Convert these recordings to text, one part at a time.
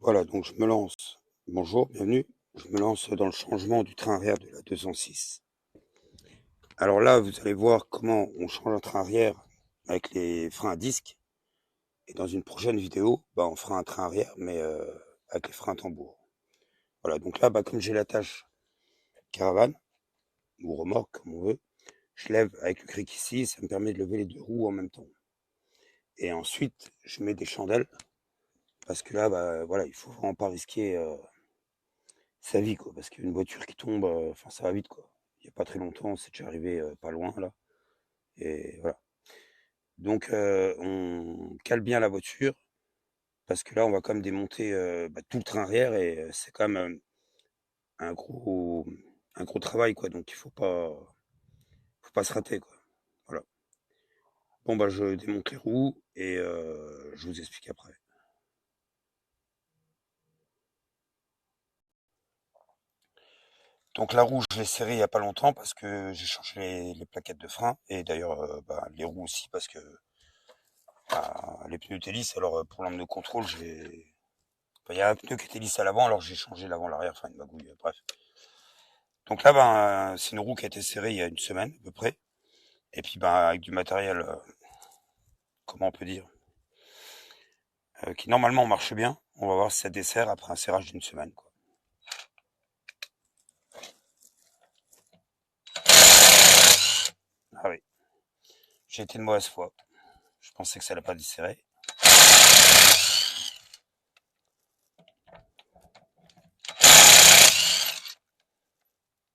Voilà, donc je me lance. Bonjour, bienvenue. Je me lance dans le changement du train arrière de la 206. Alors là, vous allez voir comment on change un train arrière avec les freins à disque. Et dans une prochaine vidéo, on fera un train arrière, mais avec les freins à tambour. Voilà, donc là, comme j'ai l'attache caravane, ou remorque, comme on veut, je lève avec le cric ici, ça me permet de lever les deux roues en même temps. Et ensuite, je mets des chandelles, parce que là, voilà, il faut vraiment pas risquer sa vie, quoi, parce qu'une voiture qui tombe, ça va vite, quoi. Il y a pas très longtemps, c'est déjà arrivé, pas loin là, et voilà. Donc on cale bien la voiture, parce que là, on va quand même démonter, tout le train arrière et c'est quand même, un gros un gros travail, quoi, donc il faut pas se rater, quoi. Voilà. Bon, je démonte les roues et je vous explique après. Donc la roue, je l'ai serrée il y a pas longtemps parce que j'ai changé les plaquettes de frein et d'ailleurs, les roues aussi parce que les pneus étaient lisses, alors pour l'arme de contrôle, il y a un pneu qui était lisse à l'avant, alors j'ai changé l'avant-l'arrière, enfin une magouille, bref. Donc là, c'est une roue qui a été serrée il y a une semaine à peu près, et puis avec du matériel, comment on peut dire, qui normalement marche bien. On va voir si ça dessert après un serrage d'une semaine, quoi. Ah oui, j'ai été de mauvaise foi. Je pensais que ça allait pas desserrer.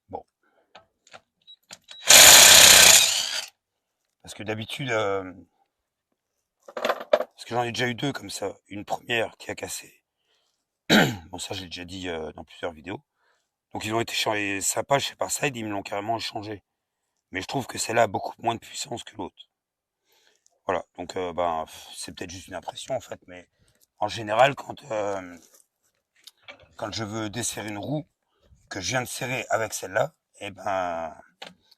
Bon, parce que d'habitude, parce que j'en ai déjà eu deux comme ça. Une première qui a cassé. Bon, ça, je l'ai déjà dit dans plusieurs vidéos. Donc ils ont été changés sympas chez Parside, ils me l'ont carrément changé. Mais je trouve que celle-là a beaucoup moins de puissance que l'autre. Voilà, donc c'est peut-être juste une impression en fait, mais en général, quand je veux desserrer une roue que je viens de serrer avec celle-là,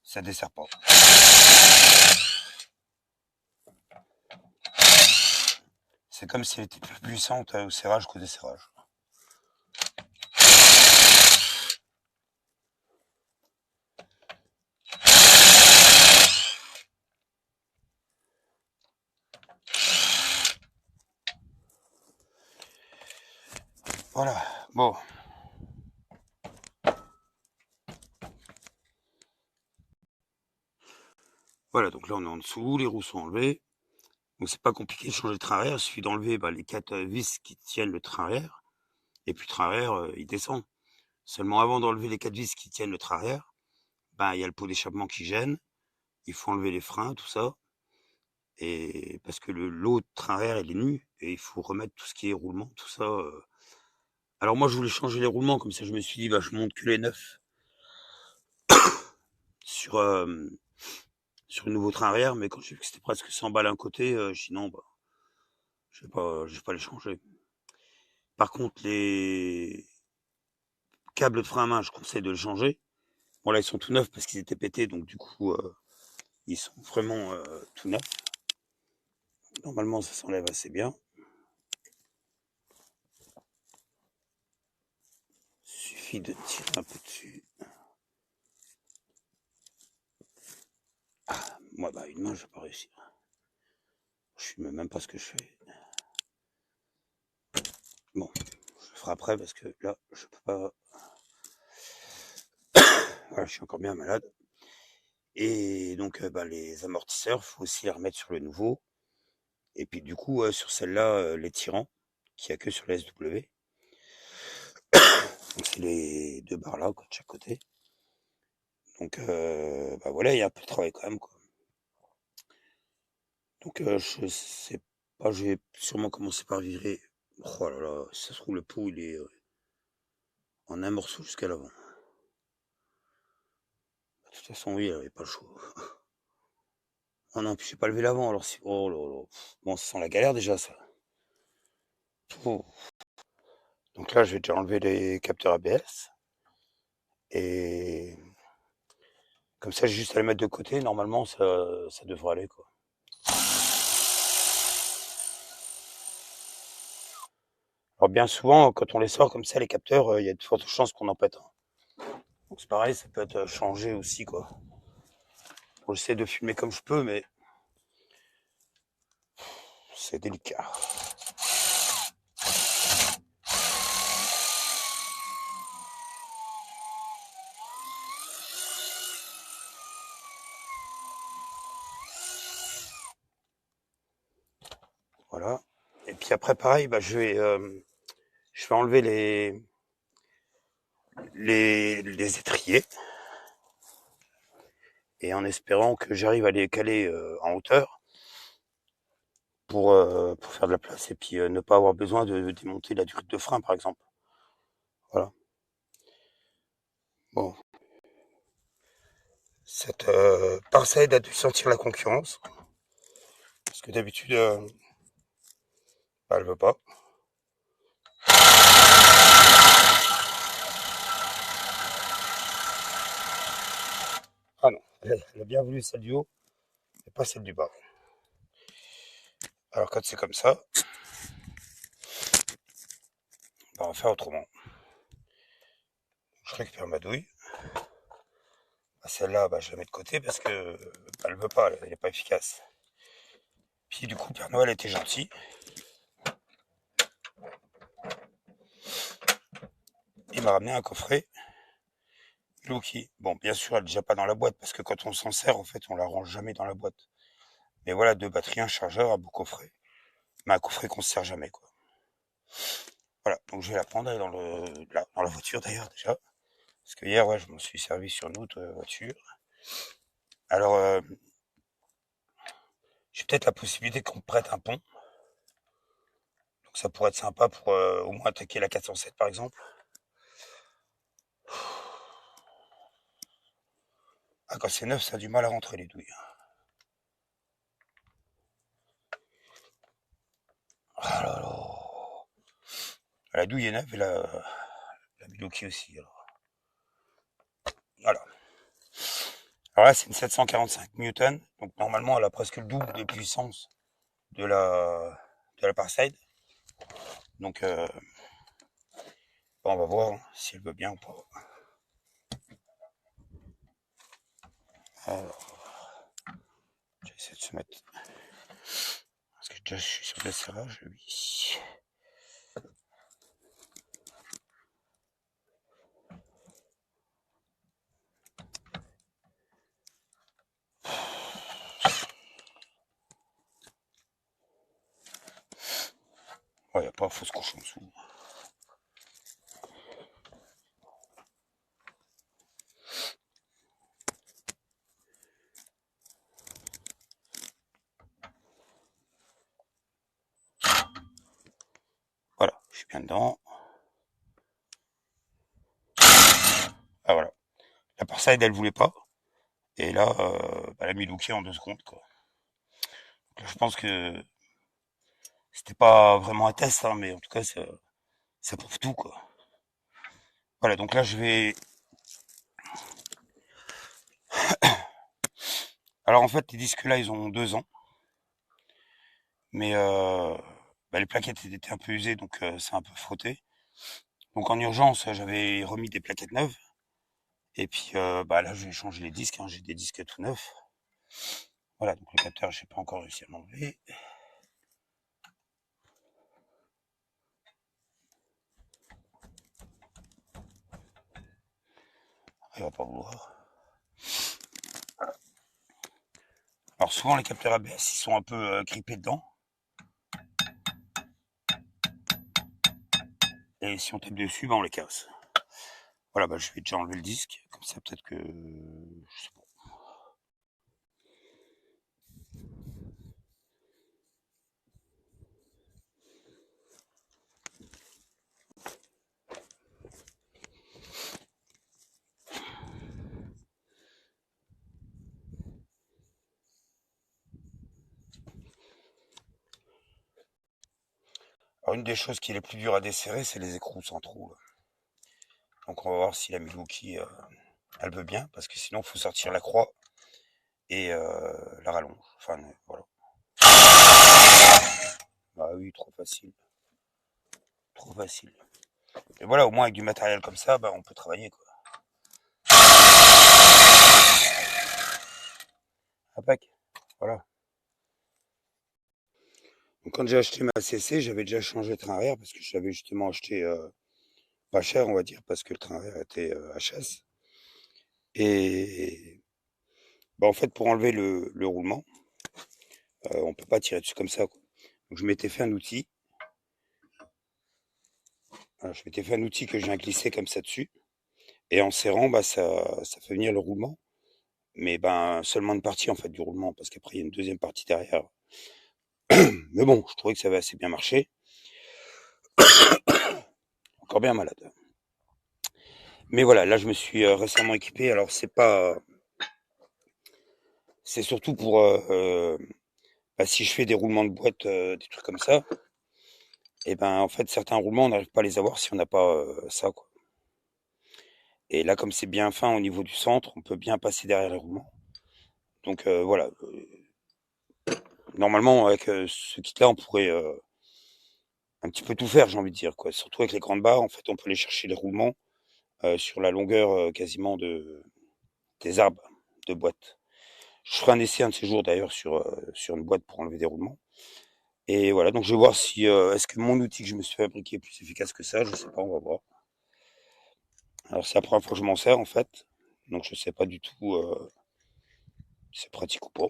ça dessert pas. C'est comme si elle était plus puissante au serrage qu'au desserrage. Voilà, bon. Voilà, donc là on est en dessous, les roues sont enlevées. Donc c'est pas compliqué de changer le train arrière, il suffit d'enlever les 4 vis qui tiennent le train arrière, et puis le train arrière, il descend. Seulement avant d'enlever les 4 vis qui tiennent le train arrière, il y a le pot d'échappement qui gêne, il faut enlever les freins, tout ça. Et parce que l'autre train arrière, il est nu, et il faut remettre tout ce qui est roulement, tout ça. Alors moi, je voulais changer les roulements, comme ça je me suis dit, je monte que les neufs sur, sur le nouveau train arrière, mais quand j'ai vu que c'était presque 100 balles un côté, je dis non, je vais pas les changer. Par contre, les câbles de frein à main, je conseille de les changer. Bon là, ils sont tout neufs parce qu'ils étaient pétés, donc du coup, ils sont vraiment tout neufs. Normalement, ça s'enlève assez bien. Il suffit de tirer un peu dessus. Moi, une main, je vais pas réussir. Je sais même pas ce que je fais. Bon, je le ferai après parce que là, je peux pas. Voilà, je suis encore bien malade. Et donc, les amortisseurs, faut aussi les remettre sur le nouveau. Et puis, du coup, sur celle-là, les tirants, qu'il n'y a que sur la SW. Donc, c'est les deux barres là, quoi, de chaque côté. Donc, voilà, il y a un peu de travail quand même, quoi. Donc, je sais pas, je vais sûrement commencer par virer. Oh là là, ça se trouve, le pot, il est en un morceau jusqu'à l'avant. De toute façon, oui, il n'y avait pas le choix. Oh non, puis j'ai pas levé l'avant, alors si. Oh là là. Bon, ça sent la galère déjà, ça. Oh. Donc là, je vais déjà enlever les capteurs ABS. Et comme ça, j'ai juste à les mettre de côté. Normalement, ça devrait aller, quoi. Alors bien souvent, quand on les sort comme ça, les capteurs, il y a de fortes chances qu'on en pète un. Donc c'est pareil, ça peut être changé aussi, quoi. Bon, j'essaie de filmer comme je peux, mais c'est délicat. Voilà. Et puis après, pareil, je vais enlever les étriers, et en espérant que j'arrive à les caler en hauteur pour faire de la place, et puis ne pas avoir besoin de démonter la durite de frein, par exemple. Voilà. Bon. Cette Parcelle a dû sentir la concurrence, parce que d'habitude, elle veut pas. Ah non, elle a bien voulu celle du haut, mais pas celle du bas. Alors quand c'est comme ça, on va faire autrement. Je récupère ma douille. Celle-là, je la mets de côté parce que elle veut pas, elle est pas efficace. Puis du coup, Père Noël était gentil. Il m'a ramené un coffret Milwaukee. Bon, bien sûr, elle est déjà pas dans la boîte parce que quand on s'en sert, en fait, on la range jamais dans la boîte. Mais voilà, 2 batteries, un chargeur, un beau coffret. Mais un coffret qu'on se sert jamais, quoi. Voilà, donc je vais la prendre dans dans la voiture d'ailleurs déjà. Parce que hier, ouais, je m'en suis servi sur une autre voiture. Alors, j'ai peut-être la possibilité qu'on me prête un pont. Donc ça pourrait être sympa pour au moins attaquer la 407 par exemple. Ah, quand c'est neuf, ça a du mal à rentrer les douilles. Ah là là. La douille est neuve et la Milwaukee aussi. Alors. Voilà. Alors là, c'est une 745 Newton. Donc normalement, elle a presque le double de puissance de la Parside. Donc, on va voir si elle veut bien ou pas. Alors, je vais essayer de se mettre. Parce que déjà, je suis sur le serrage, oui. Ouais, il n'y a pas fausse couche en dessous. Voilà, je suis bien dedans. Ah voilà. La Parside, elle voulait pas. Et là, elle a mis Milwaukee en 2 secondes, quoi. Donc là, je pense que c'était pas vraiment un test, hein, mais en tout cas, ça prouve tout, quoi. Voilà, donc là, je vais. Alors en fait, les disques là, ils ont 2 ans. Mais les plaquettes étaient un peu usées, donc c'est un peu frotté. Donc en urgence, j'avais remis des plaquettes neuves. Et puis là, je vais changer les disques, hein, j'ai des disques tout neufs. Voilà, donc le capteur, je n'ai pas encore réussi à l'enlever. Il va pas vouloir. Alors souvent, les capteurs ABS, ils sont un peu grippés dedans. Et si on tape dessus, on les casse. Voilà, je vais déjà enlever le disque. Comme ça, peut-être que... Je sais pas. Alors une des choses qui est les plus dures à desserrer, c'est les écrous sans trou. Donc on va voir si la Milwaukee, elle veut bien, parce que sinon il faut sortir la croix et la rallonge. Enfin, voilà. Ah oui, trop facile. trop facile. Et voilà, au moins avec du matériel comme ça, bah, on peut travailler, quoi. Apac, voilà. Donc quand j'ai acheté ma CC, j'avais déjà changé de train arrière parce que je l'avais justement acheté pas cher, on va dire, parce que le train arrière était HS. Et bah, en fait, pour enlever le roulement, on peut pas tirer dessus comme ça, quoi. Donc je m'étais fait un outil. Voilà, je m'étais fait un outil que je viens glisser comme ça dessus. Et en serrant, bah, ça fait venir le roulement. Mais ben seulement une partie en fait du roulement, parce qu'après il y a une deuxième partie derrière. Mais bon, je trouvais que ça avait assez bien marché. Encore bien malade. Mais voilà, là je me suis récemment équipé. Alors c'est surtout pour bah, si je fais des roulements de boîte, des trucs comme ça. Et ben en fait certains roulements on n'arrive pas à les avoir si on n'a pas ça, quoi. Et là comme c'est bien fin au niveau du centre, on peut bien passer derrière les roulements. Donc voilà. Normalement avec ce kit-là on pourrait un petit peu tout faire, j'ai envie de dire, quoi. Surtout avec les grandes barres, en fait on peut aller chercher les roulements sur la longueur quasiment des arbres de boîte. Je ferai un essai un de ces jours d'ailleurs sur une boîte pour enlever des roulements. Et voilà, donc je vais voir si est-ce que mon outil que je me suis fabriqué est plus efficace que ça, je sais pas, on va voir. Alors c'est la première fois que je m'en sers en fait, donc je sais pas du tout si c'est pratique ou pas.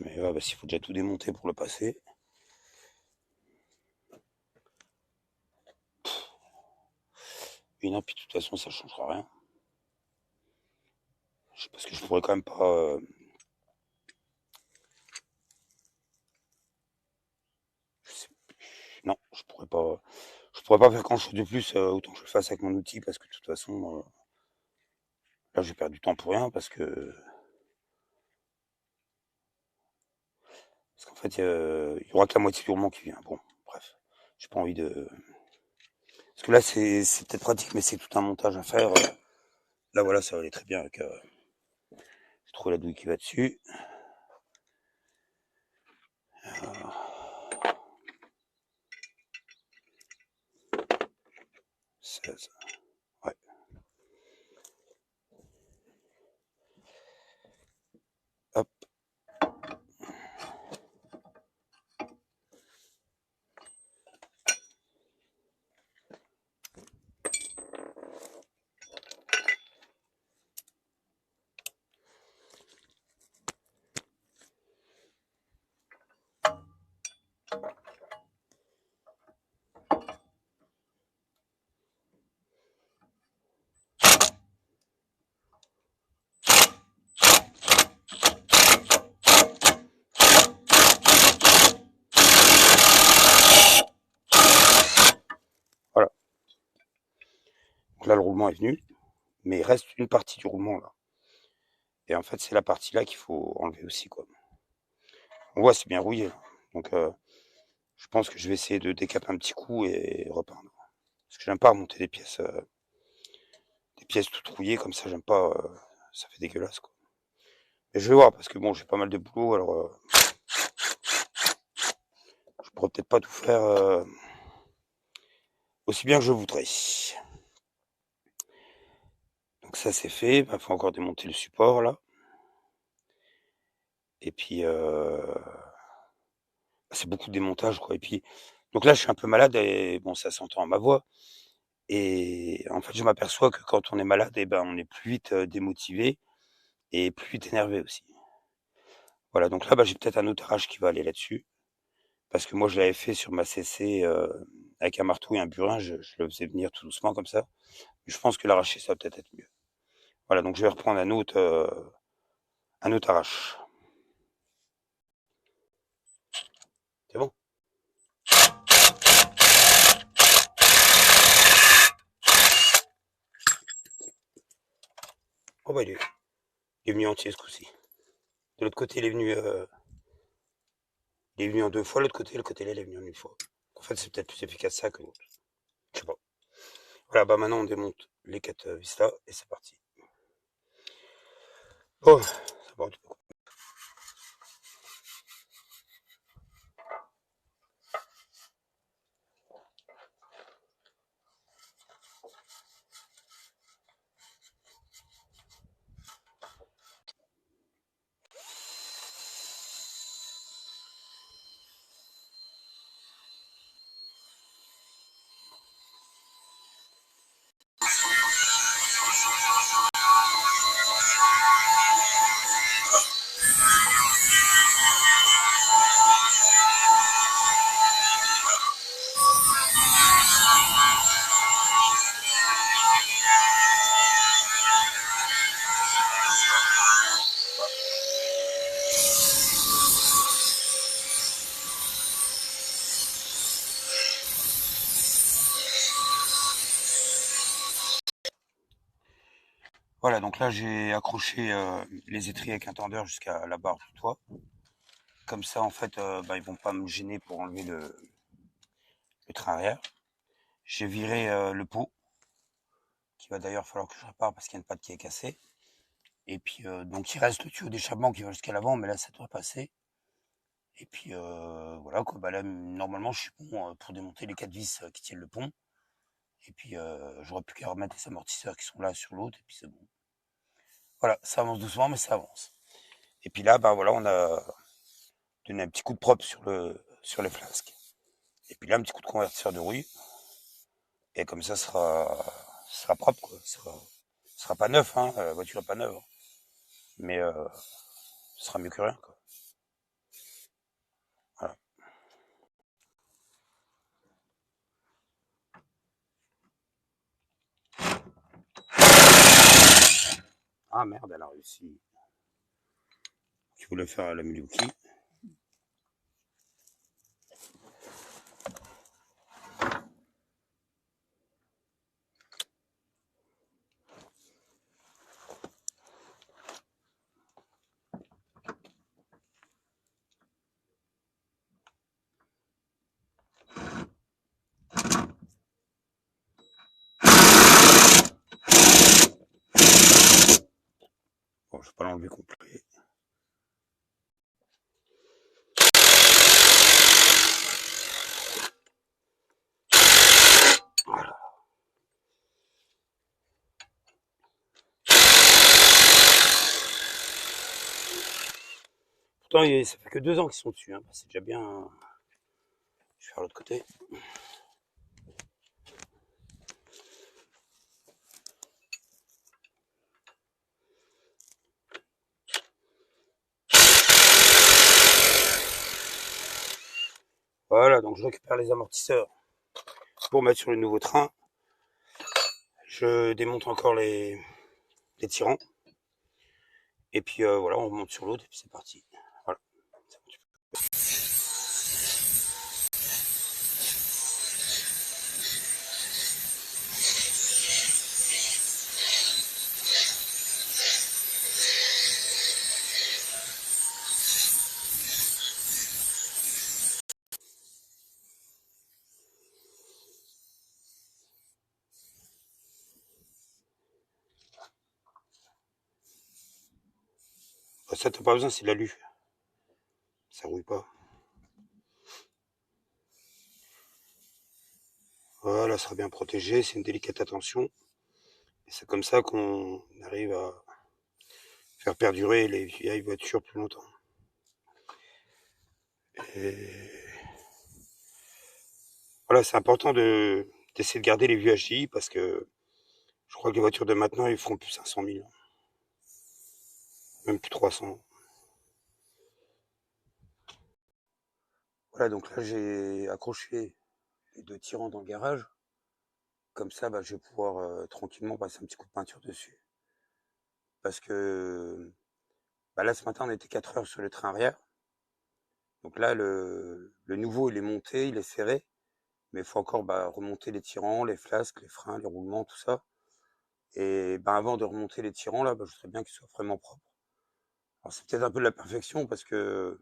Mais bah, s'il faut déjà tout démonter pour le passer. Et non, puis de toute façon ça changera rien. Parce que je pourrais quand même pas. Je sais, non, je pourrais pas faire grand chose de plus, autant que je le fasse avec mon outil, parce que de toute façon, là, je perds du temps pour rien, parce qu'en fait, il y aura que la moitié du roulement qui vient. Bon, bref, j'ai pas envie de. Parce que là, c'est peut-être pratique, mais c'est tout un montage à faire. Là, voilà, ça va aller très bien avec. Je trouve la douille qui va dessus. 16. Ouais. Hop. Voilà. Donc là, le roulement est venu, mais il reste une partie du roulement là. Et en fait, c'est la partie là qu'il faut enlever aussi, quoi. On voit, c'est bien rouillé. Donc, je pense que je vais essayer de décaper un petit coup et repeindre. Parce que j'aime pas remonter des pièces toutes rouillées comme ça, j'aime pas, ça fait dégueulasse, quoi. Et je vais voir, parce que bon, j'ai pas mal de boulot, alors je pourrais peut-être pas tout faire aussi bien que je voudrais. Donc ça c'est fait, il faut encore démonter le support là. Et puis c'est beaucoup de démontage, quoi. Et puis donc là je suis un peu malade et bon ça s'entend à ma voix. Et en fait je m'aperçois que quand on est malade, eh ben on est plus vite démotivé et plus vite énervé aussi. Voilà, donc là bah, j'ai peut-être un outrage qui va aller là-dessus. Parce que moi je l'avais fait sur ma CC avec un marteau et un burin, je le faisais venir tout doucement comme ça. Mais je pense que l'arracher ça va peut-être être mieux. Voilà, donc je vais reprendre un autre arrache. C'est bon? Oh bah il est venu entier ce coup-ci. De l'autre côté il est venu en deux fois, l'autre côté, le côté là il est venu en une fois. En fait c'est peut-être plus efficace ça que l'autre. Je sais pas. Voilà, bah maintenant on démonte les 4 vis là et c'est parti. Oh, ça va du coup. Voilà, donc là j'ai accroché les étriers avec un tendeur jusqu'à la barre du toit. Comme ça, en fait, ils vont pas me gêner pour enlever le train arrière. J'ai viré le pot, qui va d'ailleurs falloir que je répare parce qu'il y a une patte qui est cassée. Et puis, donc il reste le tuyau d'échappement qui va jusqu'à l'avant, mais là ça doit passer. Et puis voilà quoi, là normalement je suis bon pour démonter les 4 vis qui tiennent le pont. Et puis j'aurais plus qu'à remettre les amortisseurs qui sont là sur l'autre, et puis c'est bon. Voilà, ça avance doucement, mais ça avance. Et puis là, voilà, on a donné un petit coup de propre sur les flasques. Et puis là, un petit coup de convertisseur de rouille. Et comme ça sera propre, quoi. Sera pas neuf, hein, la voiture est pas neuve. Mais ce sera mieux que rien, quoi. Voilà. Ah merde, elle a réussi. Je voulais faire la Milwaukee. Bon, je vais pas l'enlever complet. Voilà. Pourtant, ça fait que 2 ans qu'ils sont dessus, hein. C'est déjà bien. Je vais faire l'autre côté. Voilà, donc je récupère les amortisseurs pour mettre sur le nouveau train. Je démonte encore les tirants. Et puis voilà, on remonte sur l'autre et puis c'est parti. Voilà. Ça, t'as pas besoin, c'est de l'alu. Ça rouille pas. Voilà, ça sera bien protégé, c'est une délicate attention. Et c'est comme ça qu'on arrive à faire perdurer les vieilles voitures plus longtemps. Et voilà, c'est important d'essayer de garder les vieux HDI parce que je crois que les voitures de maintenant, ils feront plus 500 000. Même plus 300. Voilà, donc là, j'ai accroché les 2 tirants dans le garage. Comme ça, je vais pouvoir tranquillement passer un petit coup de peinture dessus. Parce que là, ce matin, on était 4 heures sur le train arrière. Donc là, le nouveau, il est monté, il est serré. Mais il faut encore remonter les tirants, les flasques, les freins, les roulements, tout ça. Et avant de remonter les tirants, là, je voudrais bien qu'ils soient vraiment propres. Alors c'est peut-être un peu de la perfection parce que,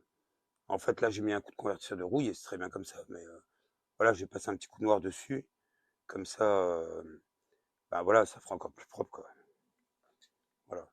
en fait, là, j'ai mis un coup de convertisseur de rouille et c'est très bien comme ça. Mais voilà, j'ai passé un petit coup de noir dessus. Comme ça, voilà, ça fera encore plus propre, quoi. Voilà.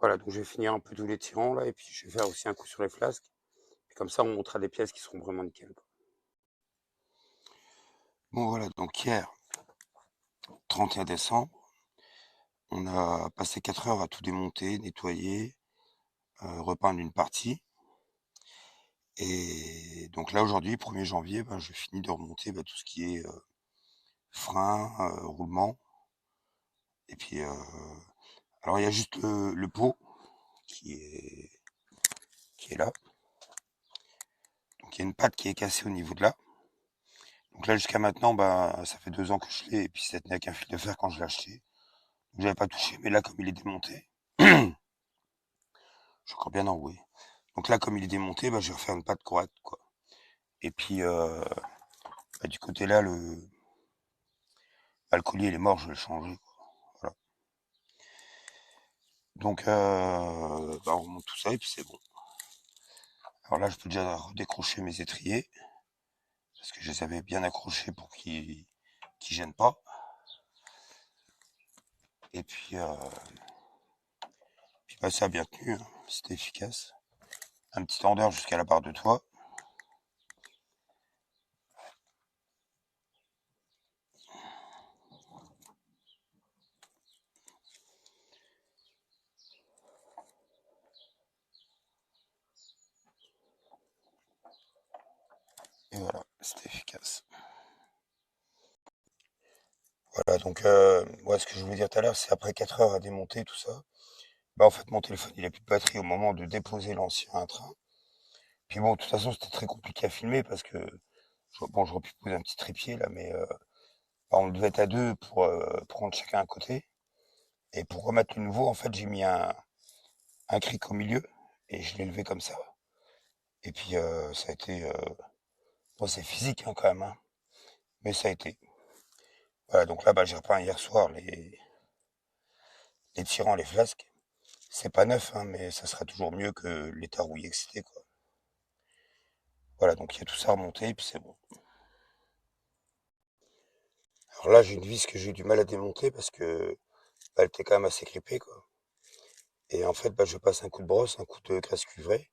Voilà, donc je vais finir un peu tous les tirants là, et puis je vais faire aussi un coup sur les flasques. Et comme ça, on montrera des pièces qui seront vraiment nickel, quoi. Bon voilà, donc hier, 31 décembre, on a passé 4 heures à tout démonter, nettoyer, repeindre une partie. Et donc là aujourd'hui, 1er janvier, je finis de remonter tout ce qui est frein, roulement. Et puis Alors il y a juste le pot qui est là. Donc il y a une patte qui est cassée au niveau de là. Donc là jusqu'à maintenant, bah ça fait 2 ans que je l'ai, et puis ça tenait avec un fil de fer quand je l'ai acheté. Donc j'avais pas touché, mais là comme il est démonté, je suis encore bien enroué. Donc là comme il est démonté, bah je vais refaire une patte correcte, quoi. Et puis bah, du côté là, le collier il est mort, je vais le changer, quoi. Voilà. Donc bah, on remonte tout ça et puis c'est bon. Alors là je peux déjà redécrocher mes étriers, parce que je les avais bien accrochés pour qu'ils gênent pas. Et puis bah, ça a bien tenu, hein. C'était efficace. Un petit tendeur jusqu'à la barre de toit. Et voilà, c'était efficace. Voilà, donc ouais, ce que je voulais dire tout à l'heure, c'est après 4 heures à démonter tout ça, bah en fait mon téléphone il a plus de batterie au moment de déposer l'ancien train. Puis bon, de toute façon c'était très compliqué à filmer parce que bon, j'aurais pu poser un petit trépied là, mais bah, on devait être à deux pour prendre chacun un côté. Et pour remettre le nouveau, en fait j'ai mis un cric au milieu et je l'ai levé comme ça. Et puis ça a été bon, c'est physique hein, quand même, hein, mais ça a été. Voilà, donc là bah j'ai repeint hier soir les tirants, les flasques. C'est pas neuf, hein, mais ça sera toujours mieux que l'état rouillé que c'était, quoi. Voilà, donc il y a tout ça remonté, et puis c'est bon. Alors là, j'ai une vis que j'ai eu du mal à démonter parce que bah, elle était quand même assez grippée, quoi. Et en fait, bah, je passe un coup de brosse, un coup de graisse cuivrée,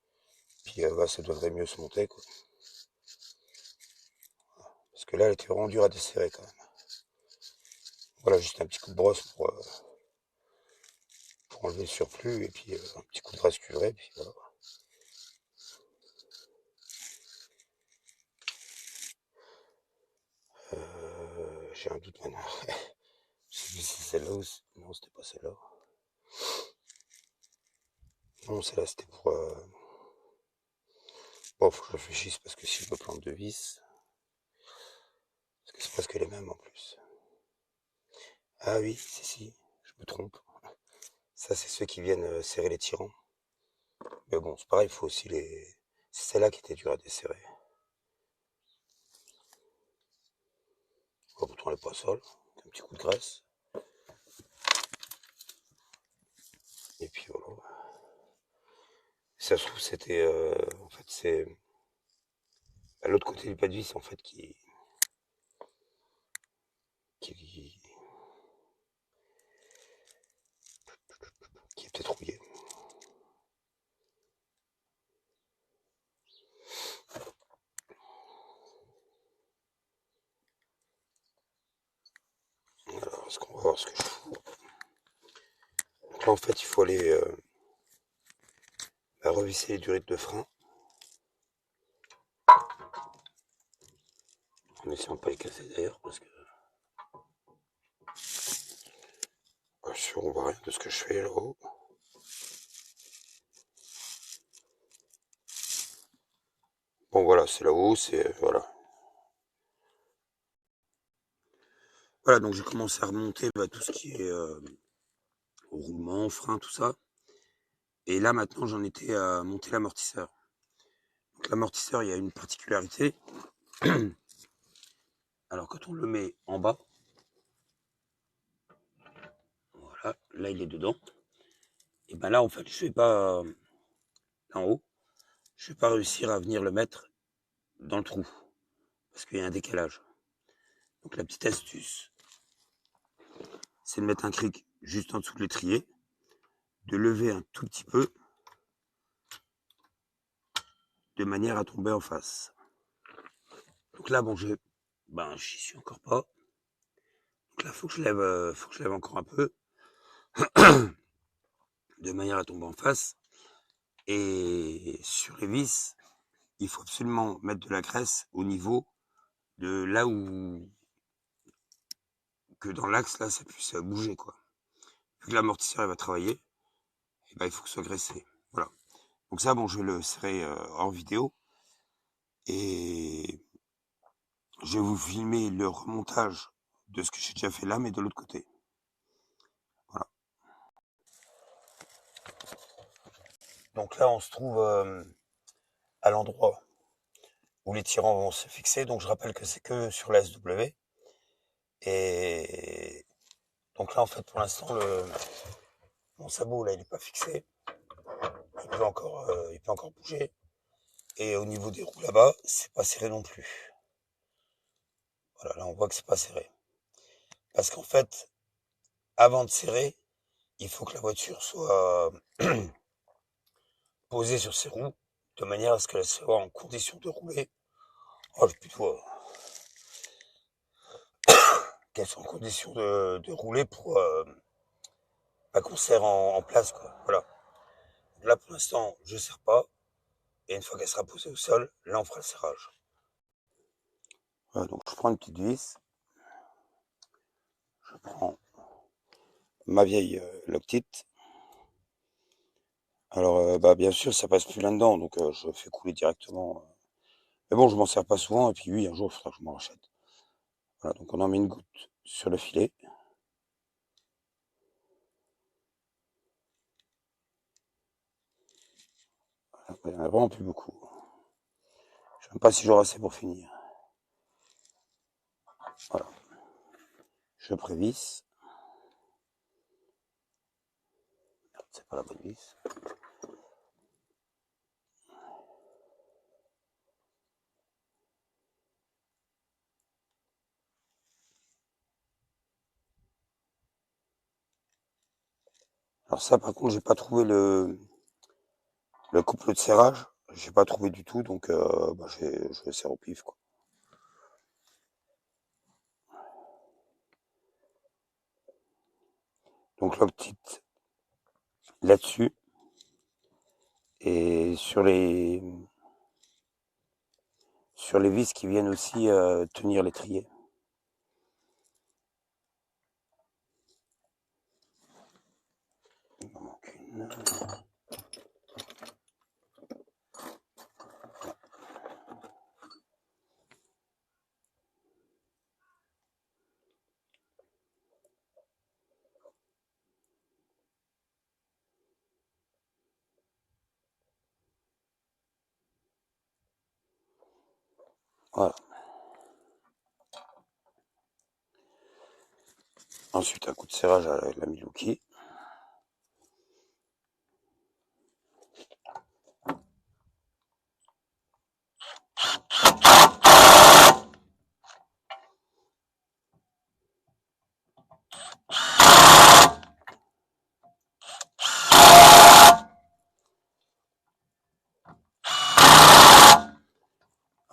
puis bah, ça devrait mieux se monter, quoi. Parce que là, elle était vraiment dure à desserrer, quand même. Voilà, juste un petit coup de brosse pour enlever le surplus, et puis un petit coup de graisse cuivrée, puis voilà. J'ai un doute maintenant. Je sais plus si c'est celle-là ou... Non, c'était pas celle-là. Non, celle-là, c'était pour... Bon, faut que je réfléchisse, parce que si je me plante de vis... Parce que c'est presque les mêmes, en plus. Ah oui, si, je me trompe. Ça, c'est ceux qui viennent serrer les tirants. Mais bon, c'est pareil, il faut aussi les... C'est celle-là qui était dure à desserrer. Le bouton n'est pas sol. Un petit coup de graisse. Et puis voilà. Ça se trouve, c'était... en fait, c'est... À l'autre côté du pas de vis, en fait, qui, qui est peut-être rouillé. Alors, est-ce qu'on va voir ce que je fous. Donc là, en fait, il faut aller revisser les durites de frein. En essayant de pas les casser d'ailleurs, parce que... Bien sûr, on voit rien de ce que je fais là-haut. Bon, voilà, c'est là-haut, c'est... Voilà. Voilà, donc j'ai commencé à remonter bah, tout ce qui est roulement, frein, tout ça. Et là, maintenant, j'en étais à monter l'amortisseur. Donc l'amortisseur, il y a une particularité. Alors, quand on le met en bas, voilà, là, il est dedans. Et ben là, en fait, je vais pas en haut. Je vais pas réussir à venir le mettre dans le trou. Parce qu'il y a un décalage. Donc la petite astuce, c'est de mettre un cric juste en dessous de l'étrier, de lever un tout petit peu, de manière à tomber en face. Donc là, bon, j'y suis encore pas. Donc là, faut que je lève encore un peu, de manière à tomber en face. Et sur les vis, il faut absolument mettre de la graisse au niveau de là où, que dans l'axe, là, ça puisse bouger, quoi. vu que l'amortisseur va travailler, et ben, il faut que ce soit graissé. Voilà. Donc ça, bon, je vais le serrer hors vidéo. Et je vais vous filmer le remontage de ce que j'ai déjà fait là, mais de l'autre côté. Voilà. Donc là, on se trouve à l'endroit où les tirants vont se fixer. Donc je rappelle que c'est que sur la SW. Et donc là, en fait, pour l'instant, mon sabot, là, il n'est pas fixé. Il peut encore bouger. Et au niveau des roues là-bas, c'est pas serré non plus. Voilà, là, on voit que c'est pas serré. Parce qu'en fait, avant de serrer, il faut que la voiture soit posée sur ses roues de manière à ce qu'elle soit en condition de rouler. Oh, j'ai plus de voix. Qu'elle soit en condition de rouler pour qu'on serre en place, quoi. Voilà. Là, pour l'instant, je ne serre pas. Et une fois qu'elle sera posée au sol, là, on fera le serrage. Voilà, donc je prends une petite vis. Je prends ma vieille Loctite. Alors, bien sûr, ça passe plus là-dedans, donc je fais couler directement. Mais bon, je m'en sers pas souvent, et puis oui, un jour, il faudra que je m'en rachète. Voilà, donc on en met une goutte sur le filet. Voilà, il n'y en a vraiment plus beaucoup. Je ne sais même pas si j'aurai assez pour finir. Voilà. Je prévisse. C'est pas la bonne vis. Alors ça, par contre, j'ai pas trouvé le couple de serrage. J'ai pas trouvé du tout, donc je vais serrer au pif, quoi. Donc Loctite là-dessus. Et sur les vis qui viennent aussi tenir l'étrier. Il m'en manque une. Voilà. Ensuite, un coup de serrage avec la Milwaukee.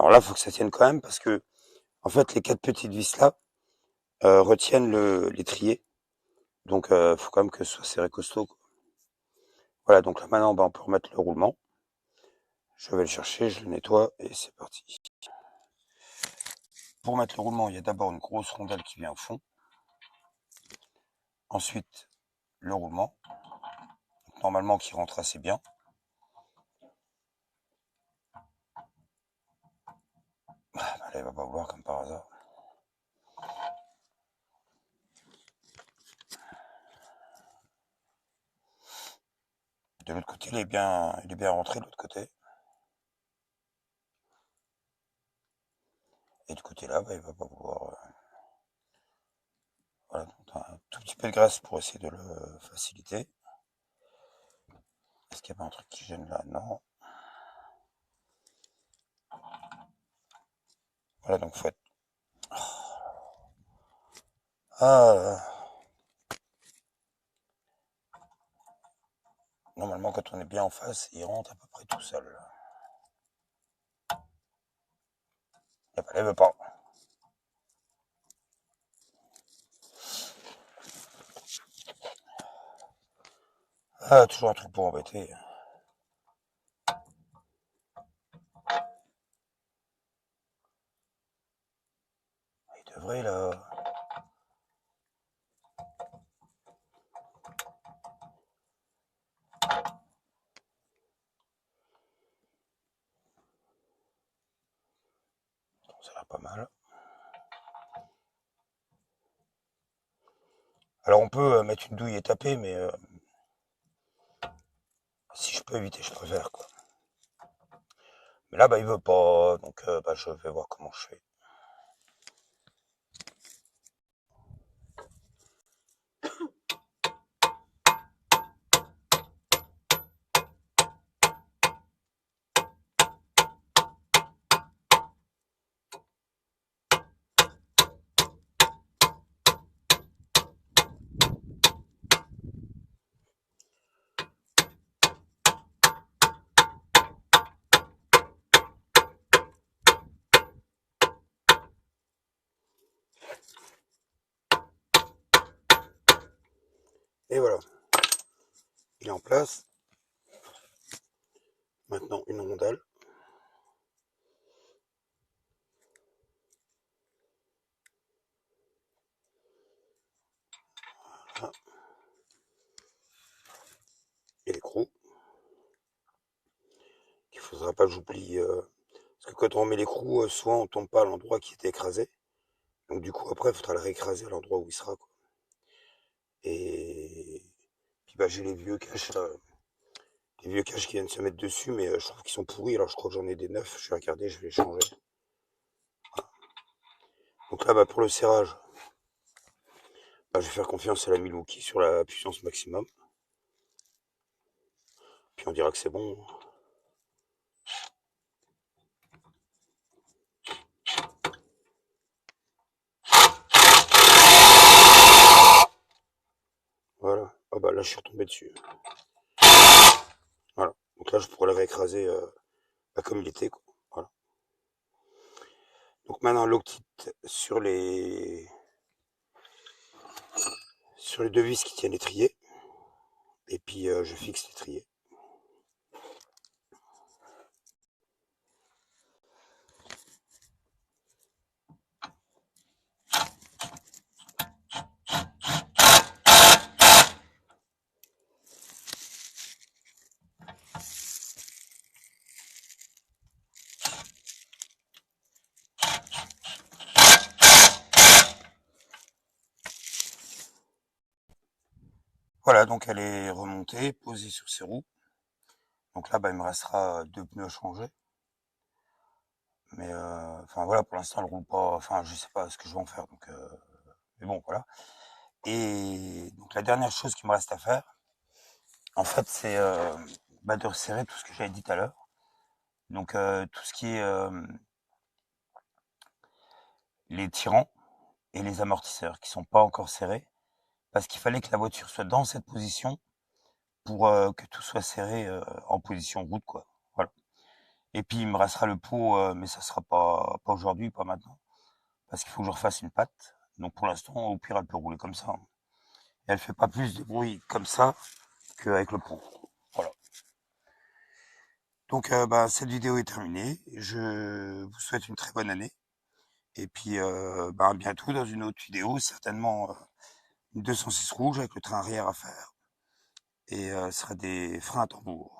Alors là, il faut que ça tienne quand même parce que, en fait, les 4 petites vis là retiennent l'étrier. Donc, faut quand même que ce soit serré costaud, quoi. Voilà, donc là maintenant, on peut remettre le roulement. Je vais le chercher, je le nettoie et c'est parti. Pour mettre le roulement, il y a d'abord une grosse rondelle qui vient au fond. Ensuite, le roulement, donc, normalement qui rentre assez bien. Là, il va pas vouloir comme par hasard. De l'autre côté, il est bien rentré de l'autre côté. Et du côté là, il va pas vouloir. Voilà, donc un tout petit peu de graisse pour essayer de le faciliter. Est-ce qu'il n'y a pas un truc qui gêne là? Non. Voilà, donc faut être. Ah, normalement, quand on est bien en face, il rentre à peu près tout seul. Et ben, il veut pas. Ah, toujours un truc pour embêter. Il devrait là. Ça a l'air pas mal. Alors on peut mettre une douille et taper, mais si je peux éviter, je préfère, quoi. Mais là, il veut pas, donc je vais voir comment je fais. Et voilà, il est en place. Maintenant, une rondelle. Voilà. Et l'écrou. Il faudra pas que j'oublie. Parce que quand on met l'écrou, souvent on tombe pas à l'endroit qui était écrasé. Donc du coup, après, il faudra le réécraser à l'endroit où il sera, quoi. Et puis j'ai les vieux caches qui viennent se mettre dessus, mais je trouve qu'ils sont pourris. Alors je crois que j'en ai des neufs. Je vais regarder, je vais les changer. Voilà. Donc là, pour le serrage, je vais faire confiance à la Milwaukee sur la puissance maximum. Puis on dira que c'est bon. Voilà. Ah là, je suis retombé dessus. Voilà. Donc là, je pourrais le réécraser comme il était, quoi. Voilà. Donc maintenant, l'octite sur les deux vis qui tiennent l'étrier. Et puis je fixe l'étrier. Voilà, donc elle est remontée, posée sur ses roues. Donc là, il me restera 2 pneus à changer. Mais voilà, pour l'instant, elle roule pas. Enfin, je sais pas ce que je vais en faire. Donc, mais bon, voilà. Et donc la dernière chose qu'il me reste à faire, en fait, c'est de resserrer tout ce que j'avais dit tout à l'heure. Donc tout ce qui est les tirants et les amortisseurs qui sont pas encore serrés, parce qu'il fallait que la voiture soit dans cette position pour que tout soit serré en position route, quoi. Voilà. Et puis il me restera le pot, mais ça sera pas aujourd'hui, pas maintenant, parce qu'il faut que je refasse une patte. Donc pour l'instant, au pire, elle peut rouler comme ça. Et elle fait pas plus de bruit comme ça qu'avec le pot. Voilà. Donc cette vidéo est terminée. Je vous souhaite une très bonne année. Et puis à bientôt dans une autre vidéo, certainement une 206 rouge avec le train arrière à faire. Et ce sera des freins à tambour.